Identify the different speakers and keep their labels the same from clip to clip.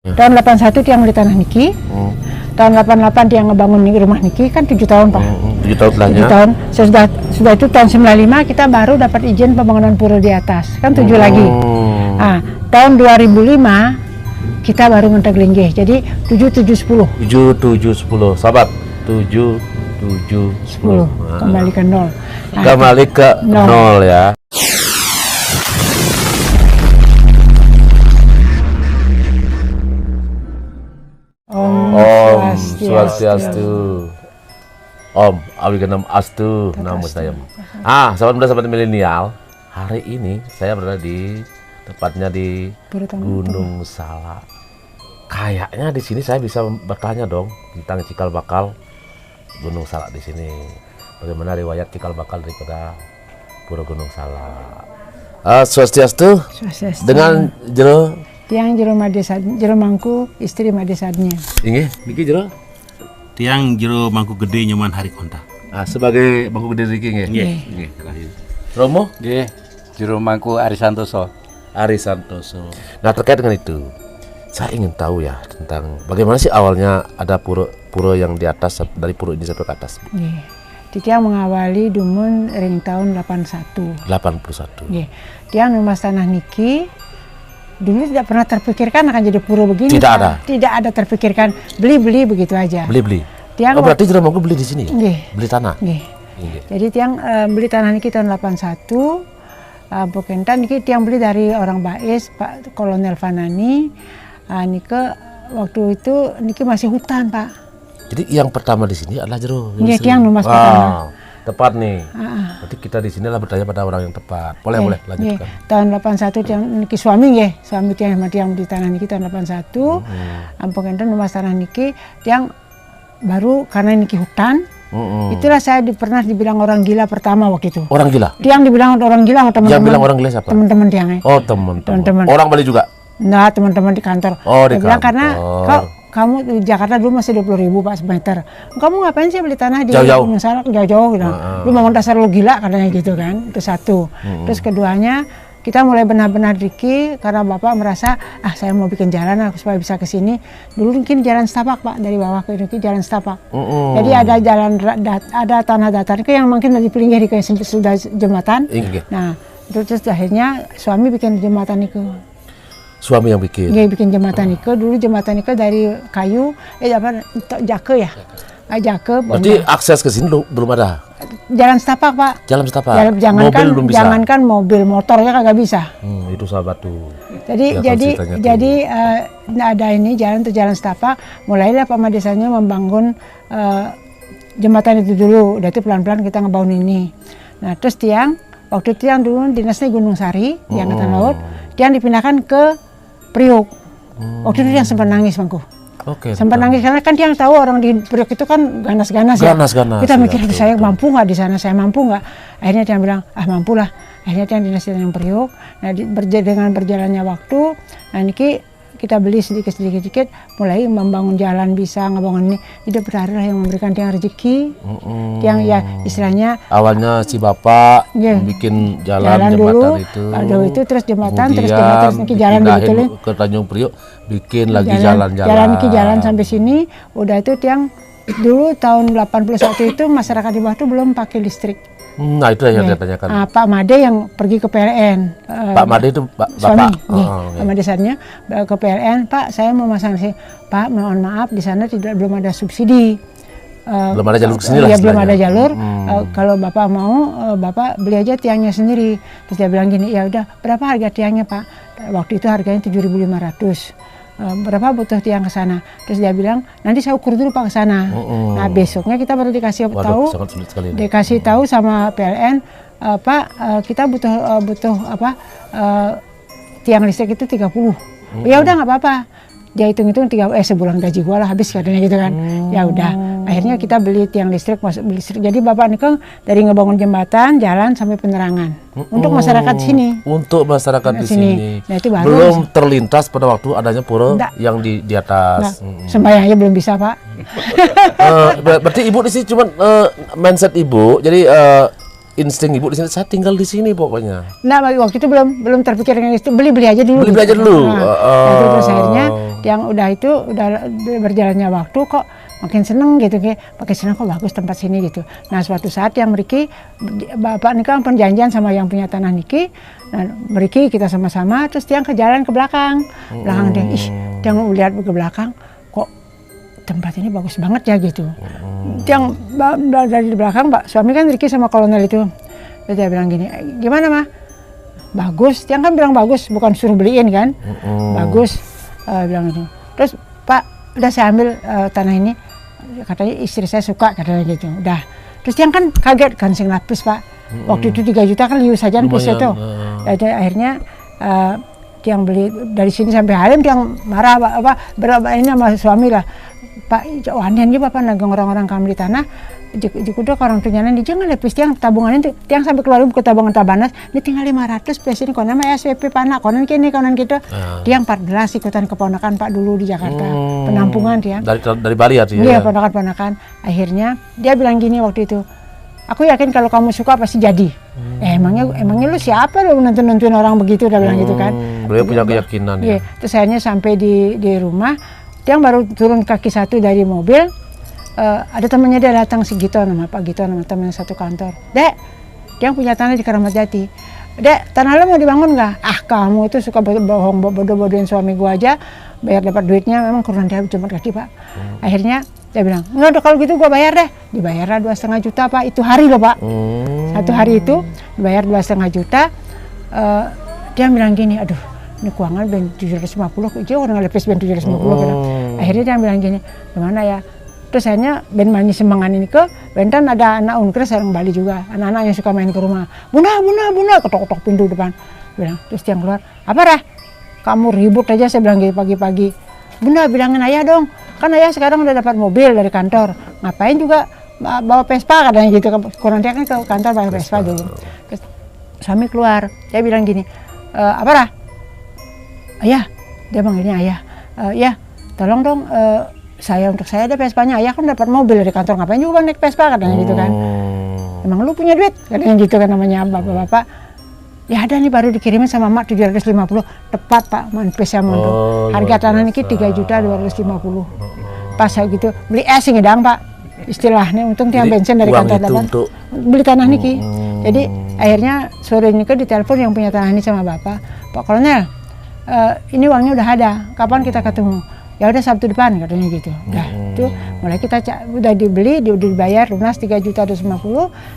Speaker 1: Tahun 81 dia beli tanah niki. Tahun 88 dia ngebangun rumah niki, kan 7 tahun Pak.
Speaker 2: 7 tahun belanja.
Speaker 1: 7 tahun. Sudah itu tahun 95 kita baru dapat izin pembangunan pura di atas. Kan 7 lagi. Nah, tahun 2005 kita baru ngontak linggih. Jadi 7 7 10.
Speaker 2: 7 7 10. Sahabat. 7 7 10.
Speaker 1: Kembali ke 0. Nah,
Speaker 2: Kembali ke 0 ya. Om Swastiastu. Om Awiganam Astu Namo saya. Sahabat muda, sahabat milenial, hari ini saya berada di tepatnya di Gunung Salak. Kayaknya di sini saya bisa bertanya dong tentang cikal bakal Gunung Salak di sini. Bagaimana riwayat cikal bakal daripada Pura Gunung Salak. Swastiastu. Dengan jero
Speaker 1: tiang jero mangku istri madesadnya.
Speaker 2: Inggih, niki jero
Speaker 3: tiang jero mangku gede nyoman hari kontak.
Speaker 2: Sebagai mangku gede niki nggih.
Speaker 3: Nggih.
Speaker 2: Romo
Speaker 4: Nggih, jero mangku Ari Santoso.
Speaker 2: Ari Santoso. Nah, terkait dengan itu, saya ingin tahu ya tentang bagaimana sih awalnya ada pura yang di atas, dari pura ini sampai ke atas.
Speaker 1: Dia mengawali dumun ring tahun 81.
Speaker 2: 81.
Speaker 1: Dia numas tanah niki. Dulu tidak pernah terpikirkan akan jadi pura begini.
Speaker 2: Tidak ada.
Speaker 1: Tidak ada terpikirkan, beli begitu aja.
Speaker 2: Beli.
Speaker 1: Tiang
Speaker 2: berarti jero mangku beli di sini ya? Beli tanah.
Speaker 1: Jadi tiang beli tanah niki tahun 81. Bukan niki tiang beli dari orang Bais, Pak Kolonel Fanani. Nike waktu itu niki masih hutan, Pak.
Speaker 2: Jadi yang pertama di sini adalah jero.
Speaker 1: Iya, tiang numas pertama.
Speaker 2: Tepat nih. Berarti kita di sini lah bertanya pada orang yang tepat. Boleh lanjutkan.
Speaker 1: Tahun 81 tiang niki suami tiang yang di tanah niki tahun 81. Ampun enten numas tanah niki tiang baru karena niki hutan. Itulah saya pernah dibilang orang gila pertama waktu itu.
Speaker 2: Orang gila?
Speaker 1: Tiang dibilang orang gila sama teman-teman.
Speaker 2: Yang bilang orang gila siapa?
Speaker 1: Teman-teman tiangnya.
Speaker 2: Oh, teman-teman. Orang Bali juga?
Speaker 1: Nah, teman-teman di kantor.
Speaker 2: Oh, di
Speaker 1: bilang
Speaker 2: kantor.
Speaker 1: Karena kamu di Jakarta dulu masih 20.000 Pak semeter. Kamu ngapain sih beli tanah di Gunung Salak jauh-jauh gitu. Lu mau dasar lu gila katanya gitu kan. Itu satu. Terus keduanya kita mulai benar-benar diki karena Bapak merasa saya mau bikin jalan supaya bisa ke sini. Dulu mungkin jalan setapak Pak, dari bawah ke ini jalan setapak. Jadi ada jalan ada tanah datar itu yang mungkin dari pinggir di sudah jembatan. Nah, terus akhirnya suami bikin jembatan itu.
Speaker 2: Suami yang bikin?
Speaker 1: Iya, bikin jembatan itu. Dulu jembatan itu dari kayu, jake ya? Jake.
Speaker 2: Berarti akses ke sini belum ada?
Speaker 1: Jalan setapak Pak.
Speaker 2: Jalan setapak?
Speaker 1: Jangankan,
Speaker 2: mobil belum bisa?
Speaker 1: Jangankan mobil, motornya kagak bisa.
Speaker 2: Itu sahabat tuh.
Speaker 1: Jadi ada ini jalan setapak, mulailah Pak Madesanya membangun jembatan itu dulu. Udah itu pelan-pelan kita ngebangun ini. Nah, terus waktu tiang dulu dinasnya Gunung Sari, di Angkatan Laut, tiang dipindahkan ke Priok. Waktu itu yang sempat nangis Bangku. Sempat nangis karena kan dia yang tahu orang di Priok itu kan ganas-ganas ya. Kita mikir saya mampu nggak di sana, saya mampu nggak. Akhirnya dia bilang mampu lah. Akhirnya dia dinasti yang Priok. Nah dengan berjalannya waktu, nah niki kita beli sedikit mulai membangun jalan bisa ngebangun ini. Hidup berharap yang memberikan tiang rezeki. Yang ya istilahnya
Speaker 2: awalnya si bapak bikin jalan jembatan
Speaker 1: dulu, itu terus jembatan niki jalan dibetulin
Speaker 2: ke Tanjung Priok, bikin lagi jalan-jalan.
Speaker 1: Jalan niki jalan sampai sini. Udah itu tiang dulu tahun 81 itu masyarakat di bawah itu belum pakai listrik.
Speaker 2: Nah itu yang saya tanyakan.
Speaker 1: Pak Made yang pergi ke PLN.
Speaker 2: Pak Made itu bapak.
Speaker 1: Pak Made saatnya ke PLN. Pak, saya mau masang sih. Pak, mohon maaf di sana belum ada subsidi.
Speaker 2: Belum ada jalur kesini lah.
Speaker 1: Iya, belum ada jalur. Kalau bapak mau, bapak beli aja tiangnya sendiri. Terus dia bilang gini, ya udah berapa harga tiangnya Pak? Waktu itu harganya 7.500. Berapa butuh tiang ke sana? Terus dia bilang nanti saya ukur dulu Pak ke sana. Nah besoknya kita baru dikasih tahu sama PLN, Pak kita butuh tiang listrik itu 30. Ya udah nggak apa-apa. Dia hitung-hitung sebulan gaji gua lah habis katanya gitu kan. Ya udah, akhirnya kita beli tiang listrik, beli listrik. Jadi Bapak Nikeng dari ngebangun jembatan, jalan sampai penerangan untuk masyarakat sini.
Speaker 2: Untuk masyarakat di sini.
Speaker 1: Nah, itu baru
Speaker 2: belum terlintas pada waktu adanya pura yang di atas.
Speaker 1: Sembayang aja belum bisa Pak.
Speaker 2: Berarti ibu di sini cuma mindset ibu. Jadi insting ibu di sini, saya tinggal di sini pokoknya.
Speaker 1: Nah, waktu itu belum terpikir dengan itu, beli aja dulu.
Speaker 2: Beli aja dulu.
Speaker 1: Terus akhirnya yang udah berjalannya waktu kok makin seneng gitu, makin seneng kok bagus tempat sini gitu. Nah, suatu saat yang Riki, bapak ini kan perjanjian sama yang punya tanah Niki, nah Riki kita sama-sama, terus dia ke jalan ke belakang, dia lihat ke belakang, kok tempat ini bagus banget ya gitu. Yang dari belakang Pak suami kan Riki sama kolonel itu, terus dia bilang gini, gimana mah? Bagus, dia kan bilang bagus, bukan suruh beliin kan, bagus, bilang itu. Terus Pak, udah saya ambil tanah ini, katanya istri saya suka katanya gitu, udah. Terus dia kan kaget kan sing lapis Pak, waktu itu 3 juta kan liu saja pis itu. Akhirnya yang beli dari sini sampai Halim dia marah berapa ini sama suami lah. Pak, wanian juga Bapak nagang orang-orang kami di tanah, jikudo orang tuanya nanti jangan lepis tiang tabungan itu, tiang sampai keluar buku tabungan tabanas, ini tinggal 500 plus ini konon nama SPP panak, konon kini konon gitu, tiang 14 ikutan keponakan Pak dulu di Jakarta, penampungan tiang.
Speaker 2: Dari Bali artinya?
Speaker 1: Iya, ponakan-ponakan. Akhirnya dia bilang gini waktu itu, aku yakin kalau kamu suka pasti jadi. Emangnya lu siapa lu nonton orang begitu, dia bilang gitu kan.
Speaker 2: Beliau punya keyakinan ya.
Speaker 1: Terus akhirnya sampai di rumah, dia baru turun kaki satu dari mobil, ada temannya dia datang si Gito, nama Pak Gito, nama temannya satu kantor. Dek, dia punya tanah di Keramat Jati. Dek, tanah lo mau dibangun nggak? Ah, kamu itu suka bodoh-bodohin suami gua aja, bayar dapat duitnya, memang kurang dia cuma kaki Pak. Akhirnya dia bilang, nggak udah kalau gitu gua bayar deh. Dibayar 2,5 juta Pak, itu hari loh Pak. Satu hari itu dibayar 2,5 juta. Dia bilang gini, aduh, ini keuangan ben 750, dia orang lepis ben 750 kan. Akhirnya dia bilang gini, gimana ya? Terus akhirnya ben mani sembangan ini ke, bentan ada anak unkres orang Bali juga, anak-anak yang suka main ke rumah. Bunda, ketok-ketok pintu depan. Bilang, terus dia keluar, apa Rah? Kamu ribut aja, saya bilang gitu pagi-pagi. Bunda, bilangin ayah dong, kan ayah sekarang udah dapat mobil dari kantor, ngapain juga bawa Vespa katanya gitu, kurang dia kan ke kantor bawa Vespa dulu. Terus suami keluar, dia bilang gini, apa Rah? Ayah, dia manggilnya ayah, ya tolong dong untuk saya ada Vespa-nya, ayah kan dapat mobil dari kantor, ngapain juga naik Vespa katanya gitu kan. Emang lu punya duit? Katanya gitu kan namanya bapak-bapak. Ya ada nih baru dikirimin sama mak 750, tepat Pak, manpes ya mondok. Harga tanah ini 3.250. Pas saya gitu, beli es ngedang Pak, istilahnya, untung tiang bensin dari kantor depan, beli tanah niki. Jadi akhirnya sore ini ditelepon yang punya tanah ini sama bapak, Pak Kolonel, ini uangnya udah ada, kapan kita ketemu? Ya udah Sabtu depan katanya gitu. Udah itu mulai kita udah dibeli, dibayar lunas 3.250.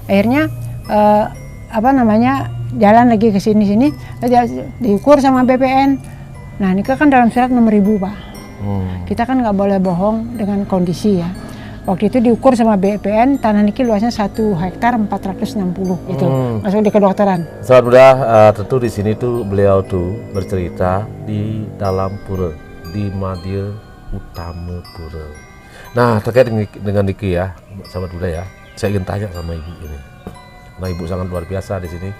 Speaker 1: Akhirnya jalan lagi ke sini diukur sama BPN. Nah ini kan dalam surat nomor 1000 Pak. Kita kan nggak boleh bohong dengan kondisi ya. Waktu itu diukur sama BPN, tanah niki luasnya 1 hektar 460 itu, masuk di kedokteran.
Speaker 2: Sahabat muda, tentu di sini tuh beliau tuh bercerita di dalam pura, di Madya Utama Pura. Nah terkait dengan Niki ya, sahabat muda ya, saya ingin tanya sama ibu ini. Nah ibu sangat luar biasa di sini,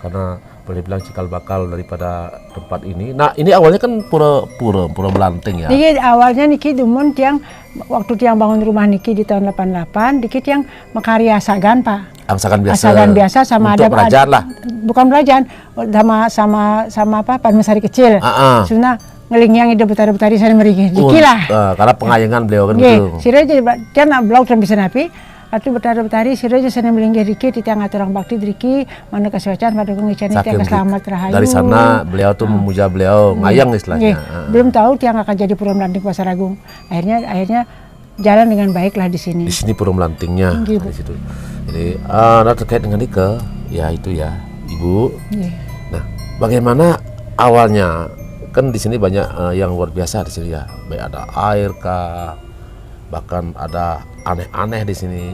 Speaker 2: karena boleh bilang cikal bakal daripada tempat ini. Nah ini awalnya kan pura Belanting ya.
Speaker 1: Niki awalnya Niki Dumon tiang waktu tiang bangun rumah Niki di tahun 88, Niki tiang makarya asagan Pak. Asagan biasa sama
Speaker 2: untuk
Speaker 1: ada
Speaker 2: kerajaan lah.
Speaker 1: Bukan kerajaan, sama apa Padmasari kecil. Suna ngelingyang ide betari-betari saya merigi. Niki lah.
Speaker 2: Karena pengayangan beliau kan
Speaker 1: gitu. Sira jadi dia nak blog dan bisa napi. Atu betari-betari sira aja sana melinggih Riki di tiang orang bakti Riki mana kesucian pada ngicani tiang selamat rahayu.
Speaker 2: Dari sana beliau tuh memuja beliau, ngayang istilahnya.
Speaker 1: Belum tahu tiang akan jadi Pura Belanting Pasar Agung. Akhirnya jalan dengan baik lah di sini. Di
Speaker 2: sini Pura Belantingnya di situ. Jadi terkait dengan Ike, ya itu ya Ibu. Nah, bagaimana awalnya? Kan di sini banyak yang luar biasa di sini ya. Baik ada air kah, bahkan ada aneh-aneh di sini.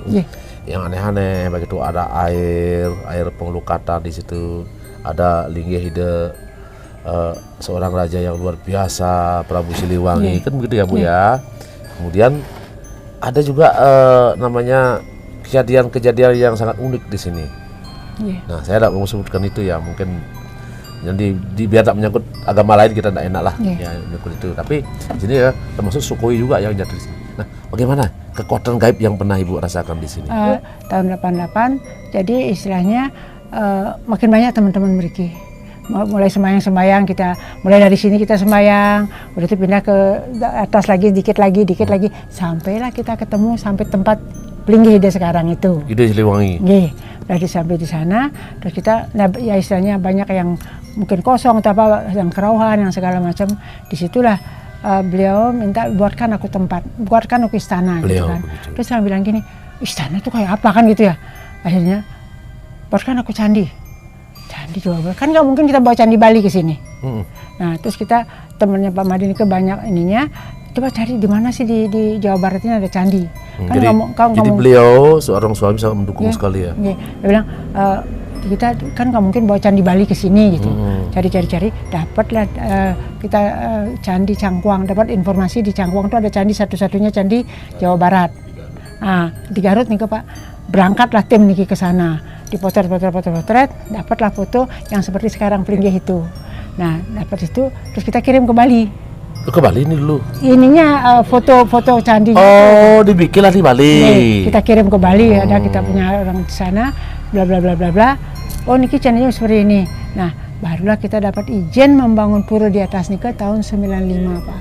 Speaker 2: Yang aneh-aneh, begitu ada air pengelukatan di situ, ada linggih ide seorang raja yang luar biasa, Prabu Siliwangi, kan begitu ya Bu ya. Kemudian ada juga namanya kejadian-kejadian yang sangat unik di sini. Nah saya tidak mau sebutkan itu ya, mungkin jadi biar tak menyangkut agama lain kita tidak enak lah ya menyangkut itu. Tapi di sini ya termasuk Sukoi juga yang jatuh di sini. Nah, bagaimana kekuatan gaib yang pernah Ibu rasakan di sini?
Speaker 1: Tahun 88, jadi istilahnya makin banyak teman-teman mereka. Mulai sembahyang kita, mulai dari sini kita sembahyang, udah itu pindah ke atas lagi, dikit lagi, sampailah kita ketemu sampai tempat Plinggih sekarang itu.
Speaker 2: Ide Siliwangi.
Speaker 1: Nggih, udah sampai di sana, terus kita, ya istilahnya banyak yang mungkin kosong atau apa, yang kerauhan, yang segala macam. Disitulah beliau minta buatkan aku tempat, buatkan aku istana, gitu kan.
Speaker 2: Begitu.
Speaker 1: Terus saya bilang gini, istana tuh kayak apa kan gitu ya. Akhirnya buatkan aku candi coba, kan nggak mungkin kita bawa candi Bali ke sini. Nah terus kita temennya Pak Madi ini banyak ininya, coba cari di mana sih di Jawa Barat ini ada candi. Kan
Speaker 2: jadi beliau seorang suami sangat mendukung sekali ya.
Speaker 1: Dia bilang kita kan nggak mungkin bawa candi Bali ke sini gitu. Cari, dapatlah kita candi Cangkuang, dapat informasi di Cangkuang itu ada candi satu-satunya candi Jawa Barat. Nah di Garut nih Pak, berangkatlah tim nih ke sana. Dipotret, dapatlah foto yang seperti sekarang Plinggih itu. Nah, dapat itu, terus kita kirim ke Bali.
Speaker 2: Ke Bali ini dulu?
Speaker 1: Ininya foto-foto candi.
Speaker 2: Oh, dibikinlah di Bali.
Speaker 1: Kita kirim ke Bali, ada kita punya orang di sana, bla bla bla bla bla. Oh, niki candinya seperti ini. Nah, barulah kita dapat izin membangun pura di atas nika tahun 95, Pak.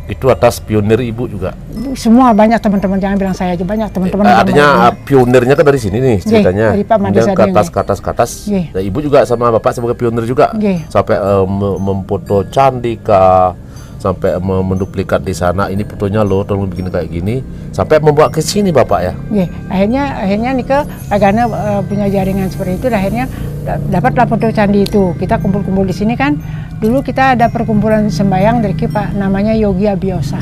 Speaker 2: Itu atas pionir Ibu juga?
Speaker 1: Semua banyak teman-teman, jangan bilang saya aja, banyak teman-teman.
Speaker 2: Artinya pionirnya kan dari sini nih ceritanya.
Speaker 1: Dari Pak Mades
Speaker 2: ke atas. Nah, Ibu juga sama Bapak sebagai pionir juga. Sampai memfoto candi kah, sampai menduplikat di sana, ini fotonya loh, tolong bikin kayak gini, sampai membawa ke sini Bapak ya. Akhirnya Nika karena punya jaringan seperti itu, akhirnya dapatlah foto candi itu. Kita kumpul-kumpul di sini kan. Dulu kita ada perkumpulan sembahyang dari Pak, namanya Yogi Abiosa.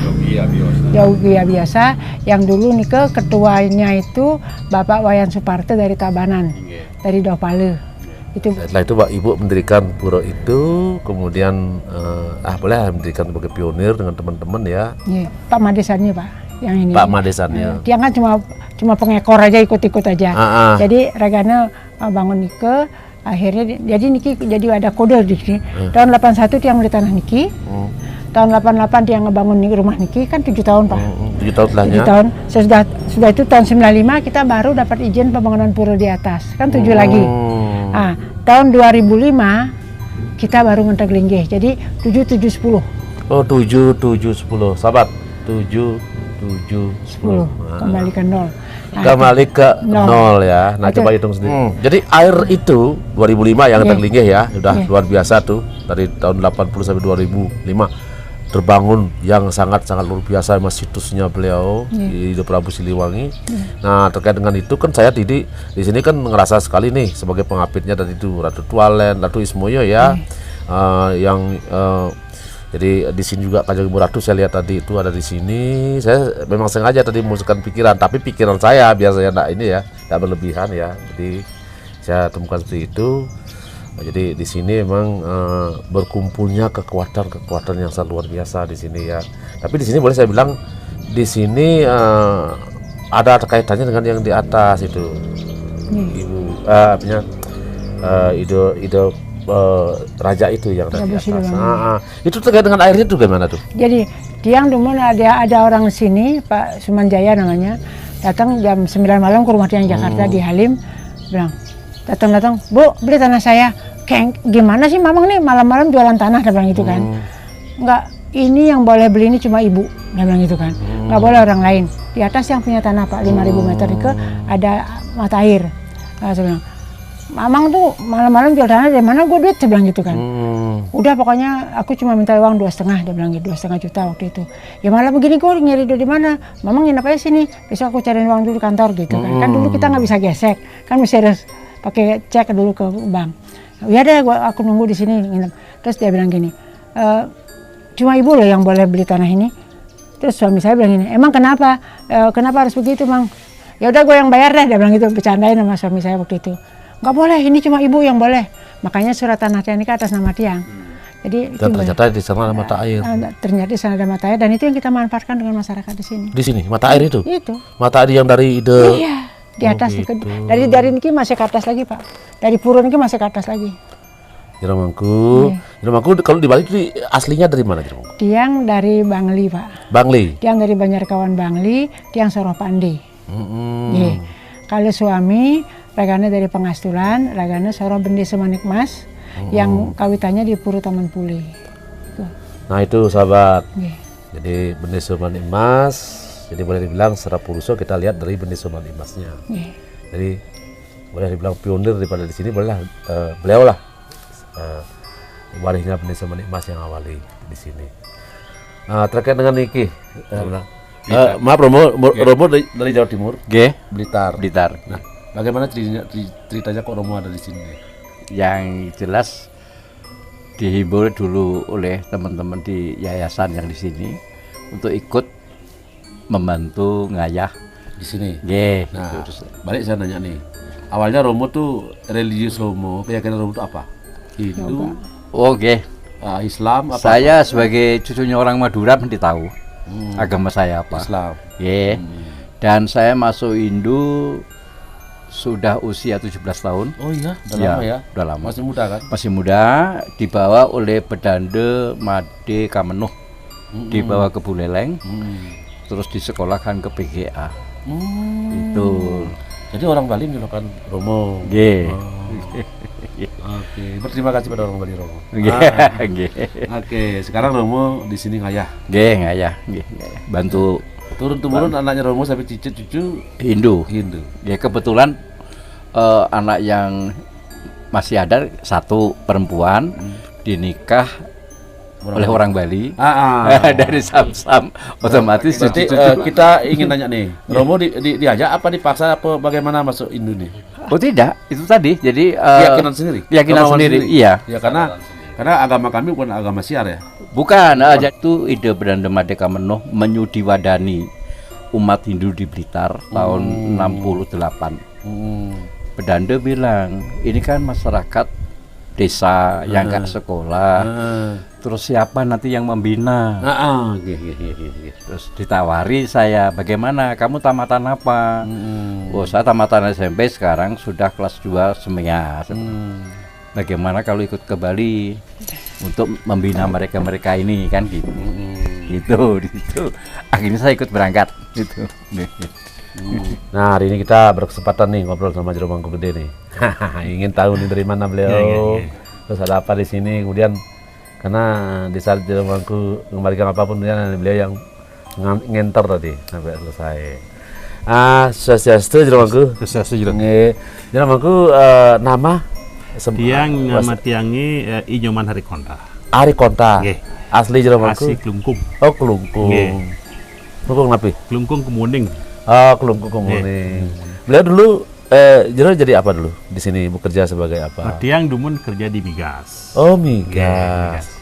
Speaker 2: Yogi Abiosa yang dulu Nika ketuanya itu Bapak Wayan Suparto dari Tabanan, dari Dopale. Setelah itu Pak Ibu mendirikan pura itu, kemudian boleh mendirikan sebagai pionir dengan teman-teman ya.
Speaker 1: Pak Madesannya Pak, yang ini.
Speaker 2: Pak Madesannya.
Speaker 1: Dia kan cuma pengekor aja, ikut-ikut aja. Jadi Ragana bangun Nika, akhirnya jadi ada kode di sini. Tahun 81 dia beli tanah niki. Tahun 88 dia ngebangun rumah niki, kan 7 tahun Pak.
Speaker 2: 7 tahun setelahnya.
Speaker 1: 7 tahun. Sudah itu tahun 95 kita baru dapat izin pembangunan pura di atas. Kan 7 lagi. Tahun 2005 kita baru ngentek linggih. Jadi 7, 7, 10. Oh
Speaker 2: 7, 7, 10. Sahabat, 7, 7, 10.
Speaker 1: Kembali ke 0.
Speaker 2: Kembali ke 0 ya. Nah coba hitung sendiri. Jadi air itu 2005 yang ngentek linggih ya. Sudah luar biasa tuh. Dari tahun 80 sampai 2005. Terbangun yang sangat-sangat luar biasa, mas situsnya beliau di Prabu Siliwangi. Nah terkait dengan itu kan saya di sini kan ngerasa sekali nih sebagai pengapitnya dari itu Ratu Tualen, Ratu Ismoyo ya, jadi di sini juga Kanjeng Ibu Ratu saya lihat tadi itu ada di sini. Saya memang sengaja tadi memusatkan pikiran, tapi pikiran saya biasanya enggak ini ya, enggak berlebihan ya. Jadi saya temukan seperti itu. Jadi di sini memang berkumpulnya kekuatan yang sangat luar biasa di sini ya. Tapi di sini boleh saya bilang di sini ada kaitannya dengan yang di atas itu, Ibu, ide raja itu yang ada di atas. Itu terkait dengan airnya tuh gimana tuh?
Speaker 1: Jadi tiang dulu ada orang sini, Pak Sumanjaya namanya, datang jam 9 malam ke rumah tiang Jakarta di Halim, bilang datang, Bu, beli tanah saya. Kayak gimana sih Mamang nih malam-malam jualan tanah, dia bilang gitu kan. Enggak, ini yang boleh beli ini cuma ibu, dia bilang gitu kan. Enggak boleh orang lain. Di atas yang punya tanah Pak 5.000 meter itu ada mata air. Saya bilang, Mamang tuh malam-malam jual tanah dari mana, gue duit, dia bilang gitu kan. Udah pokoknya aku cuma minta uang 2,5, dia bilang gitu, 2,5 juta waktu itu. Ya malah begini, gue nyari duit di mana? Mamang nginep aja sini, besok aku cariin uang dulu di kantor gitu kan. Kan dulu kita nggak bisa gesek, kan mesti harus pakai cek dulu ke bank. Ya deh, aku nunggu di sini nginep. Terus dia bilang gini, cuma ibu loh yang boleh beli tanah ini. Terus suami saya bilang gini, emang kenapa? Kenapa harus begitu, Mang? Ya udah gue yang bayar deh, dia bilang gitu, bercandain sama suami saya waktu itu. Nggak boleh, ini cuma ibu yang boleh. Makanya surat tanah tiang ini atas nama tiang. Jadi
Speaker 2: dan ternyata di sana ada mata air.
Speaker 1: Ternyata di sana ada mata air, dan itu yang kita manfaatkan dengan masyarakat di sini.
Speaker 2: Di sini mata air itu?
Speaker 1: Itu.
Speaker 2: Mata air yang dari ide.
Speaker 1: Iya, di atas gitu. Dari ini masih ke atas lagi Pak. Dari purun ini masih ke atas lagi.
Speaker 2: Jeramangku. Jeramangku kalau di Bali itu aslinya dari mana Jeramangku?
Speaker 1: tiang dari Bangli, Pak.
Speaker 2: Bangli.
Speaker 1: Tiang dari Banjarkawan Bangli, tiang Soroh Pandi. Nggih. Kalau suami ragana dari Pengastulan, ragana Soroh Bendi Semanik Mas, yang kawitannya di Puru Taman Puli. Itu.
Speaker 2: Nah itu sahabat.
Speaker 1: Nggih.
Speaker 2: Jadi Bendi Semanik Mas, jadi boleh dibilang secara Puruso kita lihat dari Bendi Semanik Masnya.
Speaker 1: Nggih.
Speaker 2: Jadi boleh dibilang pionir daripada di sini, bolehlah beliau lah warisnya Bendi Semanik Mas yang awali di sini. Terkait dengan Niki, maaf Romo dari Jawa Timur,
Speaker 4: G.
Speaker 2: Blitar.
Speaker 4: Blitar.
Speaker 2: Nah, bagaimana ceritanya kok Romo ada di sini?
Speaker 4: Yang jelas dihimbau dulu oleh teman-teman di yayasan yang di sini untuk ikut membantu ngayah
Speaker 2: Di sini.
Speaker 4: G.
Speaker 2: Nah, balik saya nanya nih. Awalnya Romo tuh religius Romo, keyakinan Romo itu apa? Hindu,
Speaker 4: Oke.
Speaker 2: Islam, apa?
Speaker 4: Saya sebagai cucunya orang Madura mesti tahu agama saya apa.
Speaker 2: Islam.
Speaker 4: G. Dan saya masuk Hindu sudah usia 17 tahun.
Speaker 2: Oh iya, udah
Speaker 4: Ya,
Speaker 2: lama ya?
Speaker 4: udah lama.
Speaker 2: Masih muda kan?
Speaker 4: Masih muda, dibawa oleh Bedande Made Kamenuh, dibawa ke Buleleng, terus disekolahkan ke PGA. Itu.
Speaker 2: Jadi orang Bali menyebutkan Romo.
Speaker 4: G.
Speaker 2: Oke, berterima kasih pada orang Bali Romo.
Speaker 4: G. G.
Speaker 2: Oke, sekarang Romo di sini ngayah.
Speaker 4: G. Ngayah. G. Bantu
Speaker 2: Turun temurun anaknya Romo sampai cicit cucu
Speaker 4: Hindu.
Speaker 2: Hindu.
Speaker 4: Ya kebetulan anak yang masih ada satu perempuan dinikah oleh orang Bali dari Samsam, otomatis
Speaker 2: Berarti kita ingin tanya nih, Romo diajak apa dipaksa apa bagaimana masuk Hindu nih?
Speaker 4: Oh tidak, itu tadi. Jadi
Speaker 2: Keyakinan sendiri.
Speaker 4: keyakinan
Speaker 2: Kemauan
Speaker 4: sendiri. Iya.
Speaker 2: Ya karena agama kami bukan agama siar ya.
Speaker 4: Bukan, itu ide Bedande Made Kamenuh menyudiwadani umat Hindu di Blitar tahun 68. Bedande bilang, ini kan masyarakat desa yang gak sekolah, terus siapa nanti yang membina? Terus ditawari saya, bagaimana, kamu tamatan apa? Oh, saya tamatan SMP, sekarang sudah kelas 2 semea. Bagaimana kalau ikut ke Bali untuk membina mereka ini kan gitu. Gitu. Akhirnya saya ikut berangkat gitu.
Speaker 2: Nah, hari ini kita berkesempatan nih ngobrol sama Jero Mangkubede nih. Ingin tahu nih dari mana beliau. Terus ada apa di sini? Kemudian karena di saat Jero Mangku mengembalikan apapun beliau yang ngenter tadi sampai selesai. Swastiastu Jero Mangku.
Speaker 3: Swastiastu Jero.
Speaker 2: Jero Mangku nama
Speaker 3: tiang nama tiangnya Inyoman Hari Konta.
Speaker 2: Hari Konta. Asli Jero Mangku.
Speaker 3: Asli Klungkung.
Speaker 2: Oh, Klungkung. Klungkung napi?
Speaker 3: Klungkung Kemuning.
Speaker 2: Oh, Klungkung Kemuning. Beliau dulu Jero jadi apa dulu di sini, bekerja sebagai apa?
Speaker 3: Tiang Dumun kerja di Migas.
Speaker 2: Oh, Migas.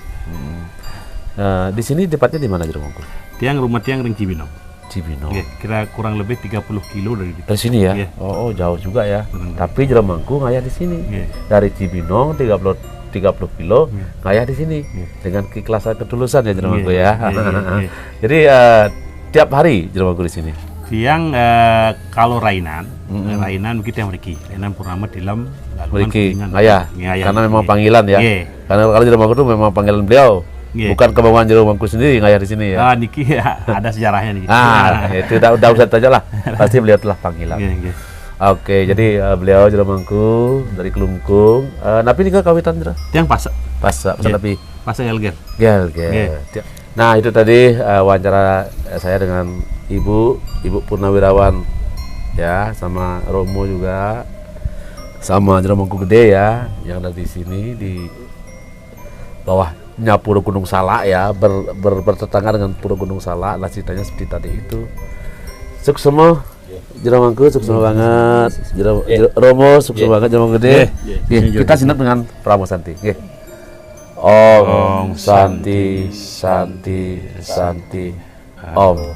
Speaker 2: Di sini tepatnya di mana Jero Mangku?
Speaker 3: Tiang rumah tiang Ring Cibinong.
Speaker 2: Cibinong.
Speaker 3: Kira kurang lebih 30 kilo dari
Speaker 2: sini ya. Oh, jauh juga ya. Tapi Jero Mangku ngayah di sini. Dari Cibinong 30 kilo ngayah di sini dengan keikhlasan ketulusan ya Jero Mangku ya. Jadi tiap hari Jero Mangku di sini.
Speaker 3: Tiang kalau Rainan kita yang Riki, Rainan Purnama Dilam
Speaker 2: Riki ngayah. Karena memang panggilan ya. Karena kalau Jero Mangku itu memang panggilan beliau. Bukan kemauan Jero Mangku sendiri ngayah di sini ya.
Speaker 3: Niki ada sejarahnya nih.
Speaker 2: Itu udah usah aja lah. Pasti beliau telah panggilan. Oke, jadi beliau Jero Mangku dari Klungkung. Napi nih kawitan Jero?
Speaker 3: Tiang Pasa.
Speaker 2: Napi.
Speaker 3: Pasa Gelger.
Speaker 2: Nah, itu tadi wawancara saya dengan Ibu Purnawirawan ya, sama Romo juga, sama Jero Mangku Gede ya, yang ada di sini di bawahnya Pura Gunung Salak ya, bertetangga dengan Pura Gunung Salak. Lah ceritanya seperti tadi itu. Sukses semua. Jero Mangku sukses banget. Romo sukses banget, Jero Mangku Gede. Kita sinap dengan Pramu Santi. Om Santi Santi Santi Om.